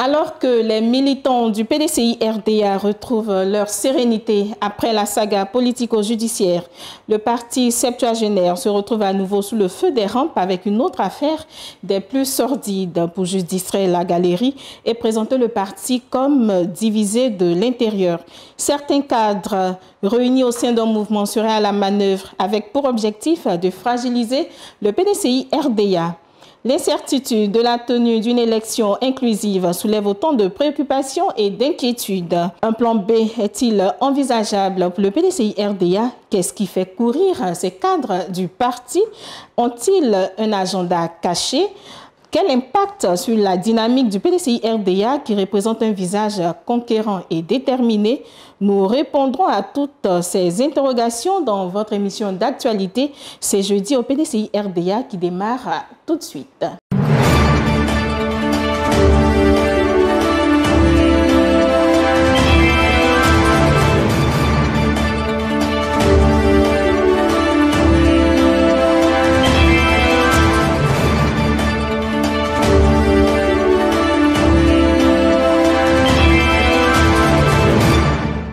Alors que les militants du PDCI-RDA retrouvent leur sérénité après la saga politico-judiciaire, le parti septuagénaire se retrouve à nouveau sous le feu des rampes avec une autre affaire des plus sordides pour juste distraire la galerie et présenter le parti comme divisé de l'intérieur. Certains cadres réunis au sein d'un mouvement seraient à la manœuvre avec pour objectif de fragiliser le PDCI-RDA. L'incertitude de la tenue d'une élection inclusive soulève autant de préoccupations et d'inquiétudes. Un plan B est-il envisageable pour le PDCI-RDA? Qu'est-ce qui fait courir ces cadres du parti? Ont-ils un agenda caché? Quel impact sur la dynamique du PDCI-RDA qui représente un visage conquérant et déterminé? Nous répondrons à toutes ces interrogations dans votre émission d'actualité. C'est jeudi au PDCI-RDA qui démarre tout de suite.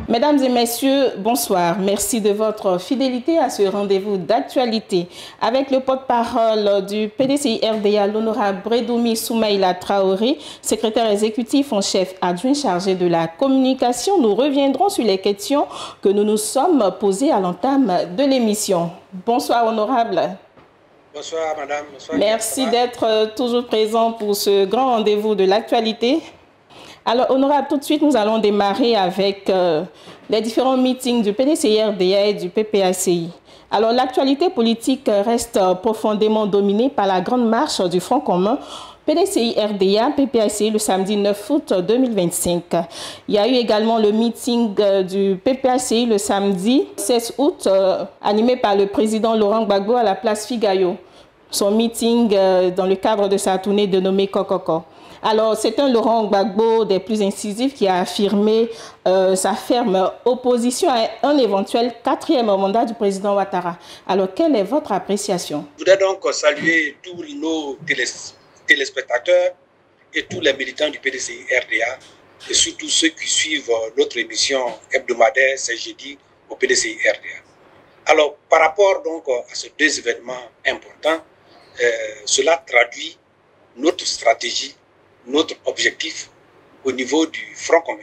Mesdames et messieurs, bonsoir. Merci de votre fidélité à ce rendez-vous d'actualité. Avec le porte-parole du PDCI-RDA, l'honorable Bredoumi Soumaïla Traoré, secrétaire exécutif en chef adjoint chargé de la communication, nous reviendrons sur les questions que nous nous sommes posées à l'entame de l'émission. Bonsoir, honorable. Bonsoir, madame. Bonsoir. Merci d'être toujours présent pour ce grand rendez-vous de l'actualité. Alors, honorable, tout de suite, nous allons démarrer avec les différents meetings du PDCI-RDA et du PPACI. Alors, l'actualité politique reste profondément dominée par la grande marche du Front commun PDCI-RDA, PPACI le samedi 9 août 2025. Il y a eu également le meeting du PPACI le samedi 16 août, animé par le président Laurent Gbagbo à la place Figayo. Son meeting dans le cadre de sa tournée dénommée Kokoko. Alors, c'est un Laurent Gbagbo des plus incisifs qui a affirmé sa ferme opposition à un éventuel 4e mandat du président Ouattara. Alors, quelle est votre appréciation? Je voudrais donc saluer tous nos téléspectateurs et tous les militants du PDCI-RDA et surtout ceux qui suivent notre émission hebdomadaire, c'est jeudi au PDCI-RDA. Alors, par rapport donc à ces deux événements importants, cela traduit notre stratégie, notre objectif au niveau du Front commun,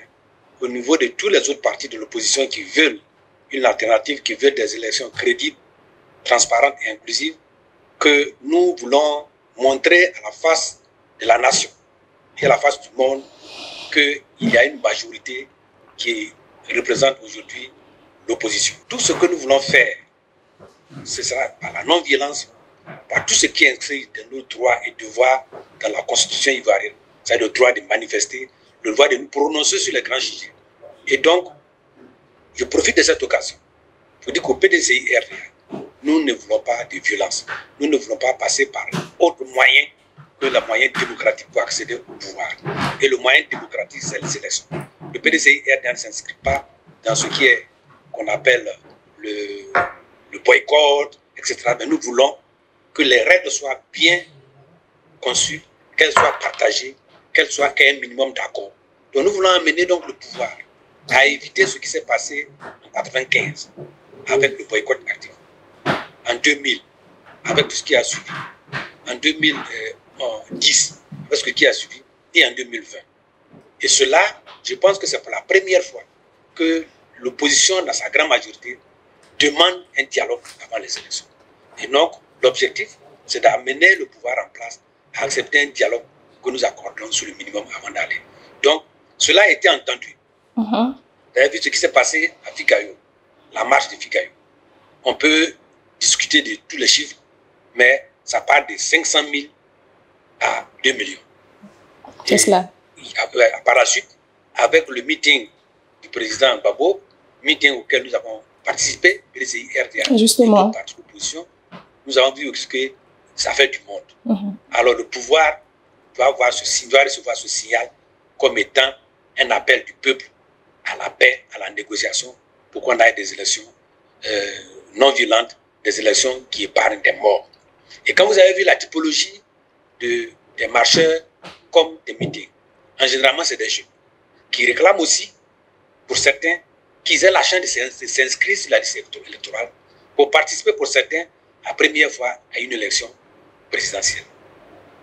au niveau de tous les autres partis de l'opposition qui veulent une alternative, qui veulent des élections crédibles, transparentes et inclusives, que nous voulons montrer à la face de la nation et à la face du monde qu'il y a une majorité qui représente aujourd'hui l'opposition. Tout ce que nous voulons faire, ce sera par la non-violence, par tout ce qui est inscrit de nos droits et devoirs dans la Constitution ivoirienne. C'est le droit de manifester, le droit de nous prononcer sur les grands sujets. Et donc, je profite de cette occasion pour dire qu'au PDCI-RDA, nous ne voulons pas de violence. Nous ne voulons pas passer par autre moyen que le moyen démocratique pour accéder au pouvoir. Et le moyen démocratique, c'est les élections. Le PDCI-RDA ne s'inscrit pas dans ce qui est qu'on appelle le boycott, etc. Mais nous voulons que les règles soient bien conçues, qu'elles soient partagées, qu'elles soient qu'il y ait un minimum d'accord. Donc nous voulons amener donc le pouvoir à éviter ce qui s'est passé en 1995 avec le boycott actif, en 2000 avec tout ce qui a suivi, en 2010 avec ce qui a suivi et en 2020. Et cela, je pense que c'est pour la première fois que l'opposition, dans sa grande majorité, demande un dialogue avant les élections. Et donc, l'objectif, c'est d'amener le pouvoir en place à accepter un dialogue que nous accordons sur le minimum avant d'aller. Donc, cela a été entendu. Vous avez vu ce qui s'est passé à Figayo, la marche de Figayo. On peut discuter de tous les chiffres, mais ça part de 500 000 à 2 millions. C'est cela. Par la suite, avec le meeting du président Gbagbo, meeting auquel nous avons participé, PDCI-RDA, justement, nous avons vu que ça fait du monde. Alors le pouvoir doit recevoir ce signal comme étant un appel du peuple à la paix, à la négociation, pour qu'on ait des élections non violentes, des élections qui épargnent des morts. Et quand vous avez vu la typologie des marcheurs comme des meetings, en généralement c'est des jeunes, qui réclament aussi, pour certains, qu'ils aient la chance de s'inscrire sur la liste électorale pour participer pour certains la première fois à une élection présidentielle.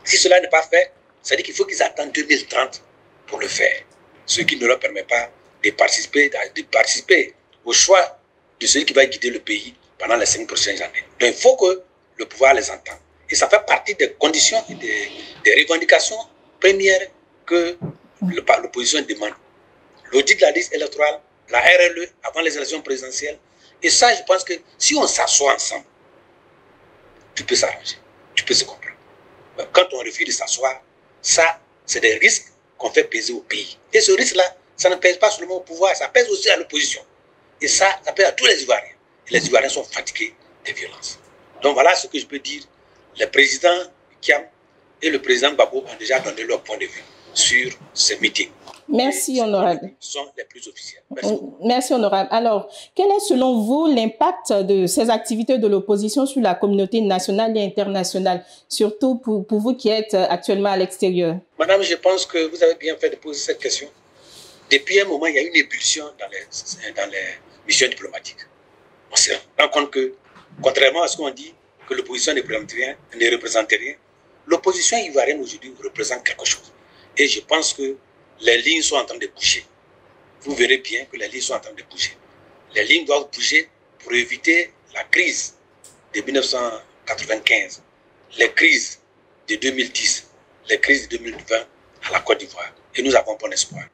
Si cela n'est pas fait, ça veut dire qu'il faut qu'ils attendent 2030 pour le faire, ce qui ne leur permet pas de participer au choix de celui qui va guider le pays pendant les 5 prochaines années. Donc il faut que le pouvoir les entende. Et ça fait partie des conditions et des revendications premières que l'opposition demande. L'audit de la liste électorale, la RLE avant les élections présidentielles. Et ça, je pense que si on s'assoit ensemble, tu peux s'arranger, tu peux se comprendre. Mais quand on refuse de s'asseoir, ça, c'est des risques qu'on fait peser au pays. Et ce risque-là, ça ne pèse pas seulement au pouvoir, ça pèse aussi à l'opposition. Et ça pèse à tous les Ivoiriens. Et les Ivoiriens sont fatigués des violences. Donc voilà ce que je peux dire. Le président Kiam et le président Gbagbo ont déjà donné leur point de vue sur ce meeting. Merci, honorable. Sont les plus officiels. Merci, honorable. Alors, quel est selon vous l'impact de ces activités de l'opposition sur la communauté nationale et internationale, surtout pour vous qui êtes actuellement à l'extérieur? Madame, je pense que vous avez bien fait de poser cette question. Depuis un moment, il y a une ébullition dans les missions diplomatiques. On se rend compte que, contrairement à ce qu'on dit, que l'opposition ne représente rien, l'opposition ivoirienne aujourd'hui représente quelque chose. Et je pense que les lignes sont en train de bouger. Vous verrez bien que les lignes sont en train de bouger. Les lignes doivent bouger pour éviter la crise de 1995, les crises de 2010, les crises de 2020 à la Côte d'Ivoire. Et nous avons bon espoir.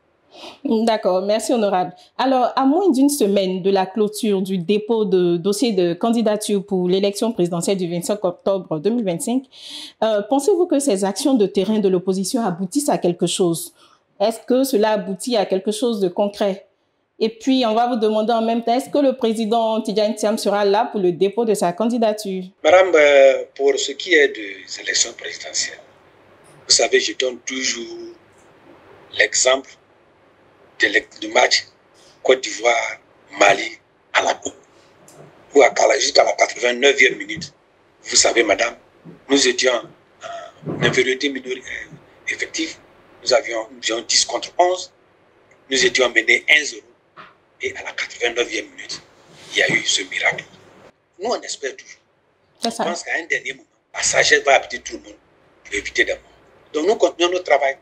D'accord, merci honorable. Alors, à moins d'une semaine de la clôture du dépôt de dossier de candidature pour l'élection présidentielle du 25 octobre 2025, pensez-vous que ces actions de terrain de l'opposition aboutissent à quelque chose? Est-ce que cela aboutit à quelque chose de concret? Et puis, on va vous demander en même temps, est-ce que le président Tidjane Thiam sera là pour le dépôt de sa candidature? Madame, pour ce qui est des élections présidentielles, vous savez, je donne toujours l'exemple du match Côte d'Ivoire-Mali à la coupe, ou jusqu'à la 89e minute. Vous savez, madame, nous étions en infériorité effective. Nous avions 10 contre 11. Nous étions menés 1-0. Et à la 89e minute, il y a eu ce miracle. Nous, on espère toujours. Je pense qu'à un dernier moment, la sagesse va habiter tout le monde pour éviter des morts. Donc nous continuons notre travail.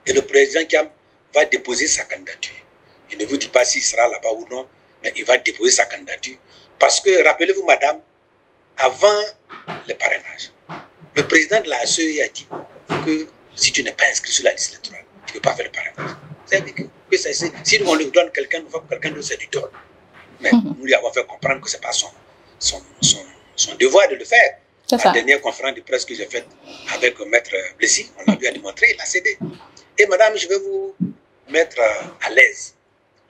Et le président Kiam va déposer sa candidature. Je ne vous dis pas s'il sera là-bas ou non, mais il va déposer sa candidature. Parce que, rappelez-vous, madame, avant le parrainage, le président de la CEI a dit que si tu n'es pas inscrit sur la liste électorale, tu ne peux pas faire le parrainage. C'est-à-dire que si on lui donne quelqu'un, on voit que quelqu'un d'autre, c'est du tort. Mais nous lui avons fait comprendre que ce n'est pas son devoir de le faire. La dernière conférence de presse que j'ai faite avec Maître Blessy, on l'a lui a démontré, il a cédé. Et madame, je vais vous mettre à l'aise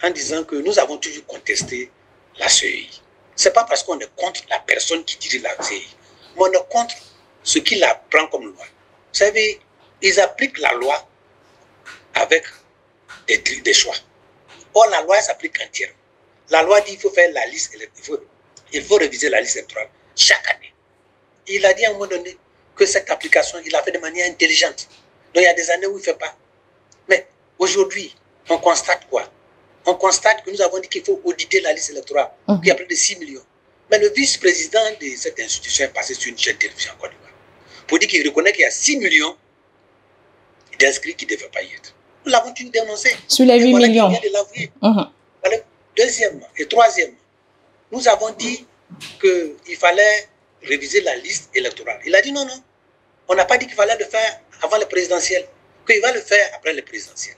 en disant que nous avons toujours contesté la CEI. Ce n'est pas parce qu'on est contre la personne qui dirige la CEI, mais on est contre ce qu'il la prend comme loi. Vous savez, ils appliquent la loi avec des choix. Or, la loi s'applique entièrement. La loi dit qu'il faut faire la liste, il faut réviser la liste électorale chaque année. Il a dit à un moment donné que cette application, il l'a fait de manière intelligente. Donc, il y a des années où il ne fait pas. Mais aujourd'hui, on constate quoi? On constate que nous avons dit qu'il faut auditer la liste électorale, qu'il y a plus de 6 millions. Mais le vice-président de cette institution est passé sur une chaîne de télévision en Côte d'Ivoire pour dire qu'il reconnaît qu'il y a 6 millions d'inscrits qui ne devaient pas y être. Nous l'avons toujours dénoncé. Sur les 8 millions. Il vient de l'avouer. Deuxièmement et troisièmement, nous avons dit qu'il fallait réviser la liste électorale. Il a dit non, non. On n'a pas dit qu'il fallait le faire avant le présidentiel, qu'il va le faire après le présidentiel.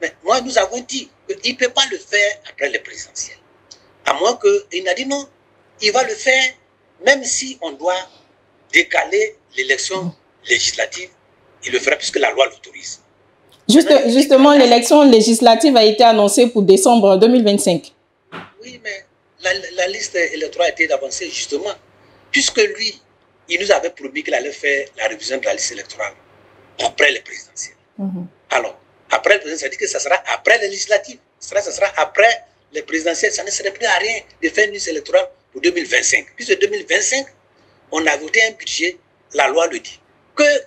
Mais moi, nous avons dit qu'il ne peut pas le faire après le présidentiel. À moins qu'il n'a dit non, il va le faire même si on doit décaler l'élection législative, il le fera puisque la loi l'autorise. Justement, l'élection législative a été annoncée pour décembre 2025. Oui, mais la liste électorale a été avancée justement, puisque lui, il nous avait promis qu'il allait faire la révision de la liste électorale après le présidentiel. Alors, après le présidentiel, ça dit que ça sera après les législatives. Ça sera après les présidentielles. Ça ne serait plus à rien de faire une liste électorale pour 2025. Puisque 2025, on a voté un budget, la loi le dit,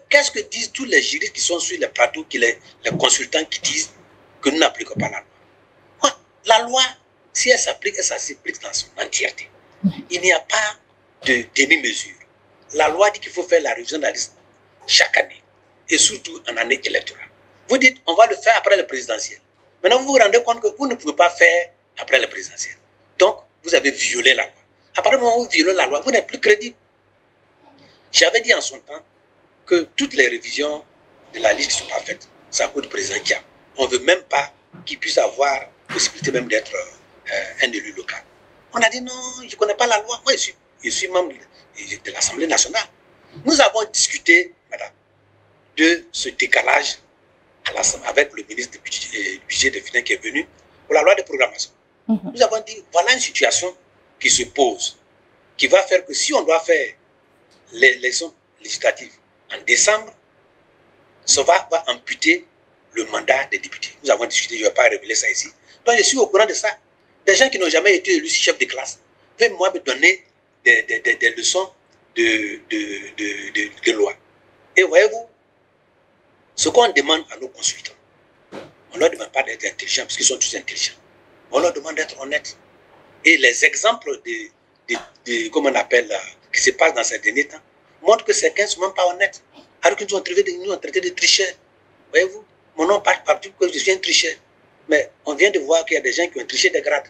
Qu'est-ce que disent tous les juristes qui sont sur les plateaux, les consultants qui disent que nous n'appliquons pas la loi? La loi, si elle s'applique dans son entièreté. Il n'y a pas de demi-mesure. La loi dit qu'il faut faire la révision de la liste chaque année, et surtout en année électorale. Vous dites, on va le faire après le présidentiel. Maintenant, vous vous rendez compte que vous ne pouvez pas faire après le présidentiel. Donc, vous avez violé la loi. À partir du moment où vous violez la loi, vous n'êtes plus crédible. J'avais dit en son temps que toutes les révisions de la liste ne sont pas faites. C'est à cause du président Kia. On ne veut même pas qu'il puisse avoir la possibilité même d'être un élu local. On a dit non, je ne connais pas la loi. Moi, je suis membre de l'Assemblée nationale. Nous avons discuté, madame, de ce décalage avec le ministre du budget de finances qui est venu pour la loi de programmation. Nous avons dit, voilà une situation qui se pose, qui va faire que si on doit faire l'élection législative en décembre, ça va amputer le mandat des députés. Nous avons discuté, je ne vais pas révéler ça ici. Donc je suis au courant de ça. Des gens qui n'ont jamais été élus chef de classe peuvent moi me donner des leçons de loi. Et voyez-vous, ce qu'on demande à nos consultants, on ne leur demande pas d'être intelligents, parce qu'ils sont tous intelligents. On leur demande d'être honnêtes. Et les exemples comment on appelle, qui se passent dans ces derniers temps, montrent que certains ne sont même pas honnêtes. Alors qu'ils nous ont traité de tricheurs. Voyez-vous, mon nom part partout que je suis un tricheur. Mais on vient de voir qu'il y a des gens qui ont triché des grades.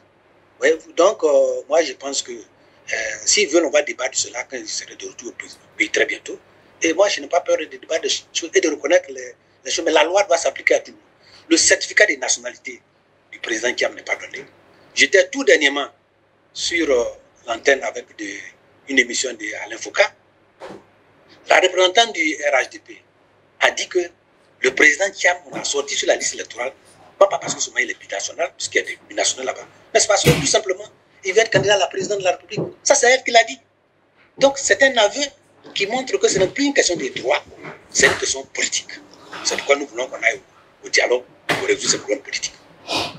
Voyez-vous, donc moi je pense que s'ils veulent, on va débattre de cela quand ils seront de retour au pays très bientôt. Et moi, je n'ai pas peur de débattre de choses et de reconnaître les choses. Mais la loi doit s'appliquer à tout le monde. Le certificat de nationalité du président Kiam n'est pas donné. J'étais tout dernièrement sur l'antenne avec une émission d'Alain Foucault. La représentante du RHDP a dit que le président Kiam, on a sorti sur la liste électorale, pas parce que seulement il est binational, puisqu'il y a des binationaux là-bas, mais c'est parce que tout simplement, il veut être candidat à la présidence de la République. Ça, c'est elle qui l'a dit. Donc, c'est un aveu qui montre que ce n'est plus une question de droit, c'est une question politique. C'est pourquoi nous voulons qu'on aille au dialogue pour résoudre ces problèmes politiques.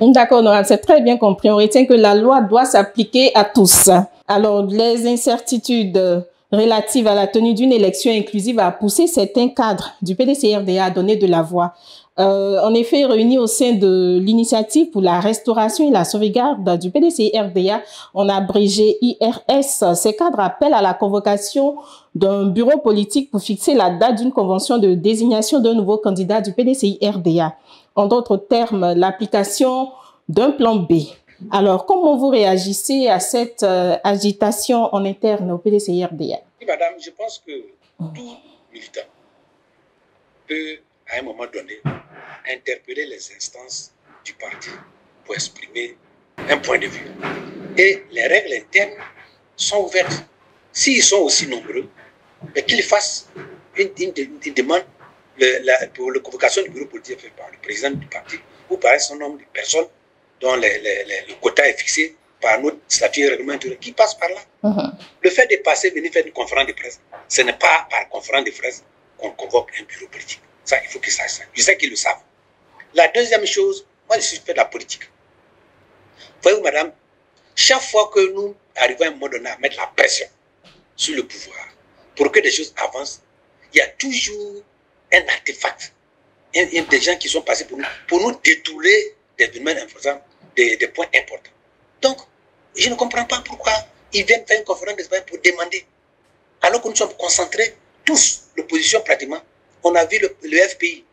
D'accord, Honorable, c'est très bien compris. On retient que la loi doit s'appliquer à tous. Alors, les incertitudes relatives à la tenue d'une élection inclusive a poussé certains cadres du PDCRDA à donner de la voix. En effet, réunis au sein de l'initiative pour la restauration et la sauvegarde du PDCRDA, on a abrégé IRS. Ces cadres appellent à la convocation d'un bureau politique pour fixer la date d'une convention de désignation d'un nouveau candidat du PDCRDA. En d'autres termes, l'application d'un plan B. Alors, comment vous réagissez à cette agitation en interne au PDCRDA? Oui, madame, je pense que tout militant peut, à un moment donné, interpeller les instances du parti pour exprimer un point de vue. Et les règles internes sont ouvertes. S'ils sont aussi nombreux, qu'ils fassent une demande pour la convocation du bureau politique fait par le président du parti ou par un certain nombre de personnes dont le quota est fixé par notre statut réglementaire qui passe par là. Le fait de passer, venir faire une conférence de presse, ce n'est pas par conférence de presse qu'on convoque un bureau politique. Ça, il faut qu'ils sachent ça. Je sais qu'ils le savent. La deuxième chose, moi je suis fait de la politique. Voyez-vous, madame, chaque fois que nous arrivons à un moment donné à mettre la pression sur le pouvoir pour que des choses avancent, il y a toujours un artefact, des gens qui sont passés pour nous détourner des domaines importants, des points importants. Donc, je ne comprends pas pourquoi ils viennent faire une conférence de presse pour demander, alors que nous sommes concentrés, tous, l'opposition pratiquement. On a vu le FPI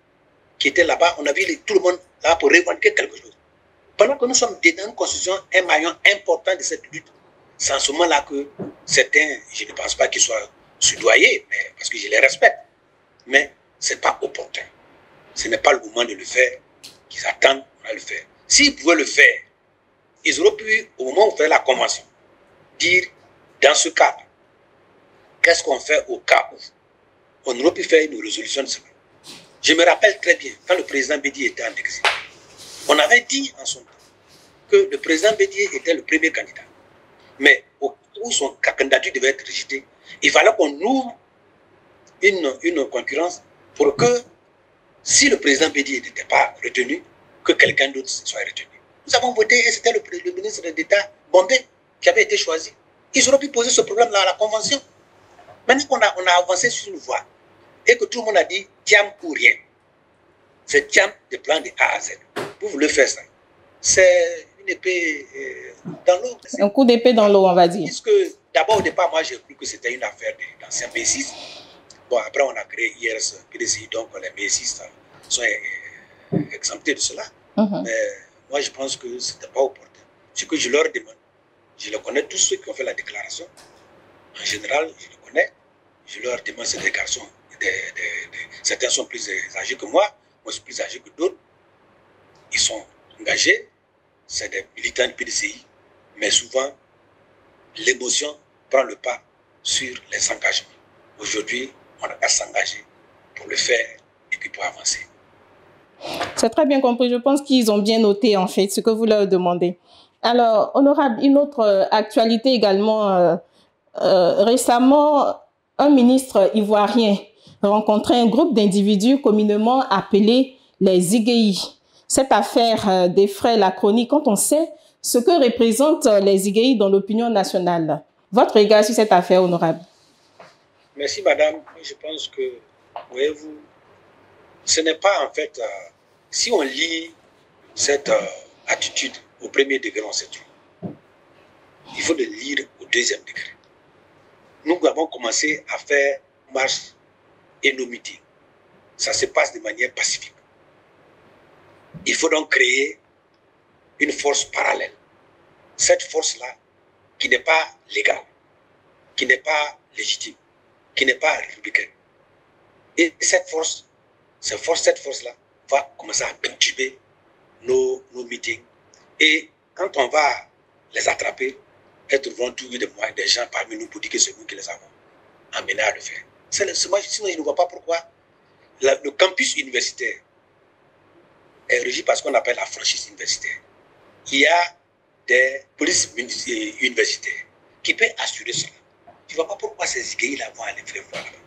qui était là-bas, on a vu tout le monde là pour revendiquer quelque chose. Pendant que nous sommes dans une constitution, un maillon important de cette lutte, c'est en ce moment-là que certains, je ne pense pas qu'ils soient soudoyés, mais parce que je les respecte, mais ce n'est pas opportun. Ce n'est pas le moment de le faire, qu'ils attendent à le faire. S'ils pouvaient le faire, ils auraient pu, au moment où on fait la convention, dire, dans ce cadre, qu'est-ce qu'on fait au cas où on aurait pu faire une résolution de cela. Je me rappelle très bien, quand le président Bédié était en exil, on avait dit en son temps que le président Bédié était le premier candidat. Mais où son candidature devait être rejetée, il fallait qu'on ouvre une concurrence pour que, si le président Bédié n'était pas retenu, que quelqu'un d'autre soit retenu. Nous avons voté et c'était le ministre d'État Bombay qui avait été choisi. Ils auraient pu poser ce problème-là à la Convention. Maintenant qu'on a avancé sur une voie, et que tout le monde a dit Thiam ou rien. C'est Thiam de plan de A à Z. Vous voulez faire ça. C'est une épée dans l'eau. Un coup d'épée dans l'eau, on va dire. Puisque d'abord, au départ, moi, j'ai cru que c'était une affaire d'anciens B6. Bon, après, on a créé IRS PDCI, donc les B6 sont exemptés de cela. Mais moi, je pense que ce n'était pas opportun. Ce que je leur demande, je les connais tous ceux qui ont fait la déclaration. En général, je les connais. Je leur demande ces déclarations. Certains sont plus âgés que moi je suis plus âgé que d'autres. Ils sont engagés. C'est des militants du PDCI. Mais souvent, l'émotion prend le pas sur les engagements. Aujourd'hui, on n'a qu'à s'engager pour le faire et puis pour avancer. C'est très bien compris. Je pense qu'ils ont bien noté, en fait, ce que vous leur demandez. Alors, honorable, une autre actualité également. Récemment, un ministre ivoirien rencontrait un groupe d'individus communément appelés les IGI. Cette affaire défraie la chronique quand on sait ce que représentent les IGI dans l'opinion nationale. Votre regard sur cette affaire, honorable? Merci, madame. Je pense que, voyez-vous, ce n'est pas en fait... si on lit cette attitude au premier degré, on se trompe. Il faut le lire au deuxième degré. Nous avons commencé à faire marche et nos meetings. Ça se passe de manière pacifique. Il faut donc créer une force parallèle. Cette force-là, qui n'est pas légale, qui n'est pas légitime, qui n'est pas républicaine. Et cette force-là va commencer à perturber nos meetings. Et quand on va les attraper, elles trouveront toujours des gens parmi nous pour dire que c'est nous qui les avons amenés à le faire. Sinon, je ne vois pas pourquoi le campus universitaire est régi par ce qu'on appelle la franchise universitaire. Il y a des polices universitaires qui peuvent assurer cela. Je ne vois pas pourquoi ces IGI-là vont aller faire voir là-bas.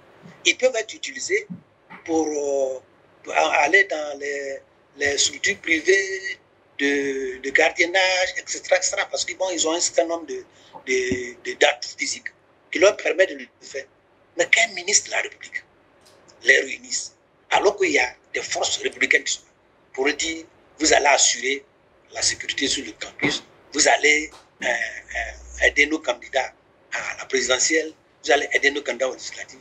Ils peuvent être utilisés pour aller dans les structures privées de gardiennage, etc., parce qu'ils ont un certain nombre de dates physiques qui leur permettent de le faire. Mais qu'un ministre de la République les réunisse, alors qu'il y a des forces républicaines qui sont là, pour dire, vous allez assurer la sécurité sur le campus, vous allez aider nos candidats à la présidentielle, vous allez aider nos candidats aux législatives.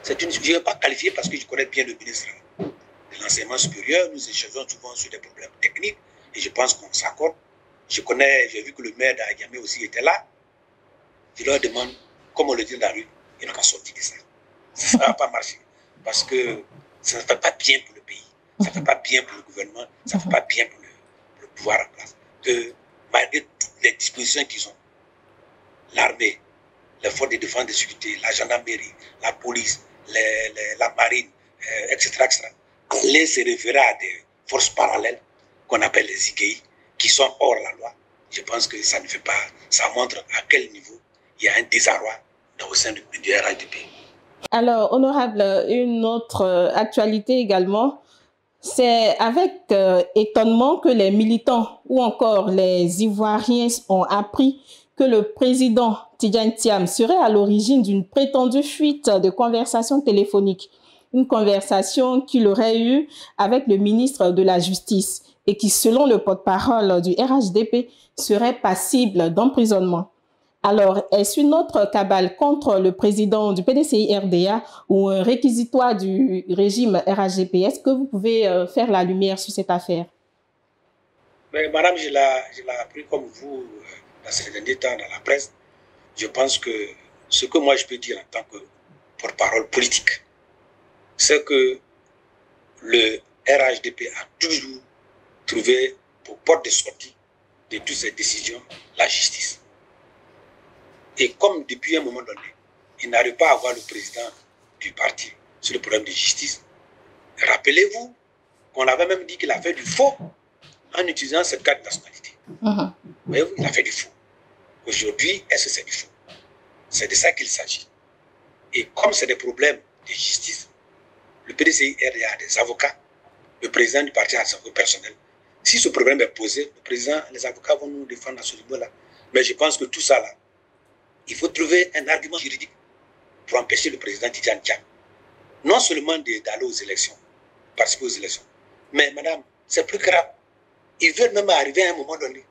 Je ne vais pas qualifier parce que je connais bien le ministre de l'enseignement supérieur, nous échangeons souvent sur des problèmes techniques et je pense qu'on s'accorde. J'ai vu que le maire d'Agamé aussi était là. Je leur demande, comme on le dit dans la rue, ils n'ont qu'à sortir de ça. Ça ne va pas marcher parce que ça ne fait pas bien pour le pays, ça ne fait pas bien pour le gouvernement, ça ne fait pas bien pour le pouvoir en place. Que malgré toutes les dispositions qu'ils ont, l'armée, les forces de défense et de sécurité, la gendarmerie, la police, la marine, etc., aller se référer à des forces parallèles qu'on appelle les IGI, qui sont hors la loi. Je pense que ça ne fait pas, ça montre à quel niveau il y a un désarroi au sein du RHDP. Alors, honorable, une autre actualité également, c'est avec étonnement que les militants ou encore les Ivoiriens ont appris que le président Tidjane Thiam serait à l'origine d'une prétendue fuite de conversation téléphonique. Une conversation qu'il aurait eue avec le ministre de la Justice et qui, selon le porte-parole du RHDP, serait passible d'emprisonnement. Alors, est-ce une autre cabale contre le président du PDCI-RDA ou un réquisitoire du régime RHDP? Est-ce que vous pouvez faire la lumière sur cette affaire? Mais madame, je l'ai appris comme vous dans ces derniers temps dans la presse. Je pense que ce que moi je peux dire en tant que porte-parole politique, c'est que le RHDP a toujours trouvé pour porte de sortie de toutes ces décisions la justice. Et comme depuis un moment donné, il n'arrive pas à voir le président du parti sur le problème de justice, rappelez-vous qu'on avait même dit qu'il a fait du faux en utilisant cette carte de nationalité. Voyez-vous, il a fait du faux. Aujourd'hui, est-ce que c'est du faux? C'est de ça qu'il s'agit. Et comme c'est des problèmes de justice, le PDCI-RDA a des avocats, le président du parti a ses avocats personnels. Si ce problème est posé, le président, les avocats vont nous défendre à ce niveau-là. Mais je pense que tout ça, là, il faut trouver un argument juridique pour empêcher le président Tidjane Thiam non seulement d'aller aux élections, participer aux élections, mais madame, c'est plus grave. Ils veulent même arriver à un moment donné.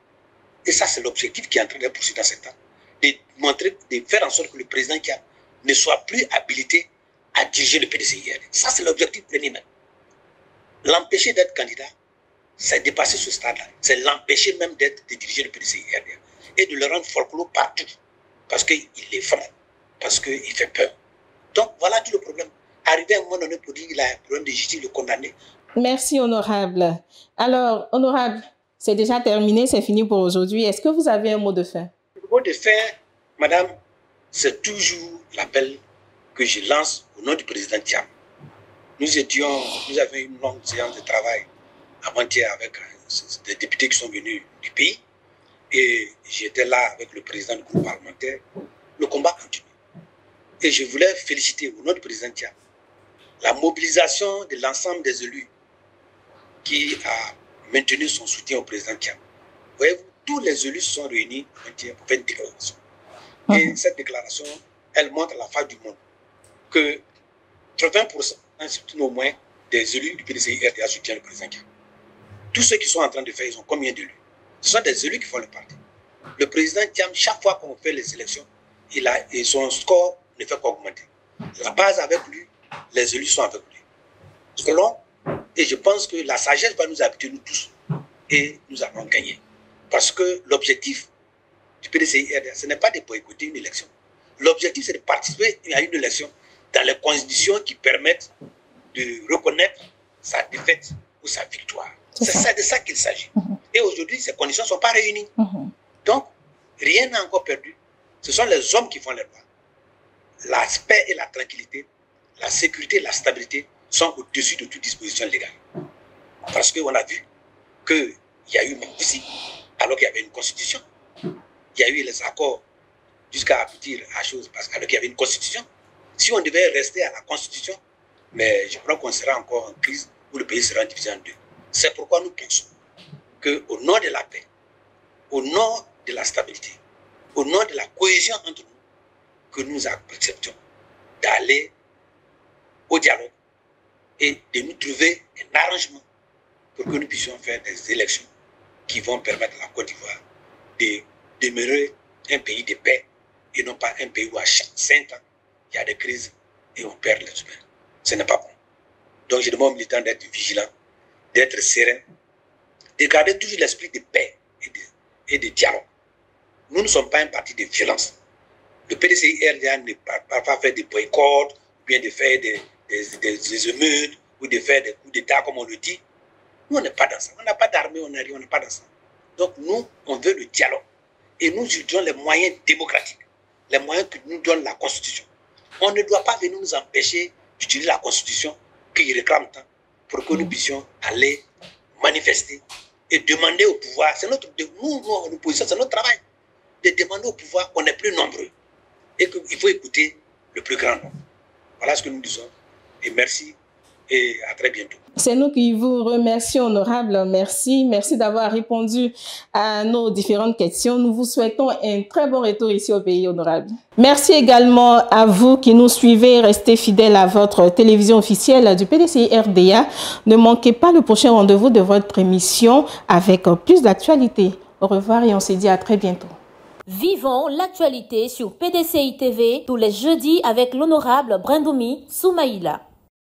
Et ça, c'est l'objectif qui est en train d'être poursuivi dans ce temps. De montrer, de faire en sorte que le président Kia ne soit plus habilité à diriger le PDCI-RDA. Ça, c'est l'objectif premier même. L'empêcher d'être candidat, c'est dépasser ce stade-là. C'est l'empêcher même de diriger le PDCI-RDA. Et de le rendre folklore partout. Parce qu'il effraie. Parce qu'il fait peur. Donc, voilà tout le problème. Arriver à un moment donné pour dire qu'il a un problème de justice, le condamner. Merci, honorable. Alors, honorable, c'est déjà terminé, c'est fini pour aujourd'hui. Est-ce que vous avez un mot de fin? Le mot de fin, madame, c'est toujours l'appel que je lance au nom du président Thiam. Nous avions une longue séance de travail avant-hier avec des députés qui sont venus du pays. Et j'étais là avec le président du groupe parlementaire. Le combat continue. Et je voulais féliciter au nom du président Thiam la mobilisation de l'ensemble des élus qui a maintenu son soutien au président Thiam. Voyez-vous, tous les élus sont réunis pour faire une déclaration. Et cette déclaration, elle montre à la face du monde que 80%, au moins, des élus du PDCI-RDA soutiennent le président Thiam. Tous ceux qui sont en train de faire, ils ont combien d'élus? Ce sont des élus qui font le parti. Le président Thiam, chaque fois qu'on fait les élections, et son score ne fait qu'augmenter. La base avec lui, les élus sont avec lui. Selon, et je pense que la sagesse va nous habiter, nous tous, et nous allons gagner. Parce que l'objectif du PDCI-RDA, ce n'est pas de boycotter une élection. L'objectif, c'est de participer à une élection dans les conditions qui permettent de reconnaître sa défaite ou sa victoire. C'est de ça qu'il s'agit. Et aujourd'hui, ces conditions ne sont pas réunies. Donc, rien n'a encore perdu. Ce sont les hommes qui font les lois. La paix et la tranquillité, la sécurité et la stabilité sont au-dessus de toute disposition légale. Parce qu'on a vu qu'il y a eu ici, alors qu'il y avait une constitution. Il y a eu les accords jusqu'à aboutir à chose, alors qu'il y avait une constitution. Si on devait rester à la constitution, mais je crois qu'on sera encore en crise où le pays sera divisé en deux. C'est pourquoi nous pensons qu'au nom de la paix, au nom de la stabilité, au nom de la cohésion entre nous, que nous acceptons d'aller au dialogue et de nous trouver un arrangement pour que nous puissions faire des élections qui vont permettre à la Côte d'Ivoire de demeurer un pays de paix et non pas un pays où à chaque 5 ans, il y a des crises et on perd les humains. Ce n'est pas bon. Donc je demande aux militants d'être vigilants, d'être sereins, de garder toujours l'esprit de paix et de dialogue. Nous ne sommes pas un parti de violence. Le PDCI-RDA ne va pas faire des boycotts, ou bien de faire des émeutes, ou de faire des coups d'État, comme on le dit. Nous, on n'est pas dans ça. On n'a pas d'armée, on n'est pas dans ça. Donc, nous, on veut le dialogue. Et nous utilisons les moyens démocratiques, les moyens que nous donne la Constitution. On ne doit pas venir nous empêcher d'utiliser la Constitution qui réclame tant pour que nous puissions aller manifester et demander au pouvoir. C'est notre, nous, en opposition, c'est notre travail de demander au pouvoir qu'on est plus nombreux et qu'il faut écouter le plus grand nombre. Voilà ce que nous disons. Et merci et à très bientôt. C'est nous qui vous remercions, honorable. Merci. Merci d'avoir répondu à nos différentes questions. Nous vous souhaitons un très bon retour ici au pays, honorable. Merci également à vous qui nous suivez. Restez fidèles à votre télévision officielle du PDCI-RDA. Ne manquez pas le prochain rendez-vous de votre émission avec plus d'actualité. Au revoir et on se dit à très bientôt. Vivons l'actualité sur PDCI TV tous les jeudis avec l'honorable Brindoumi Soumaïla.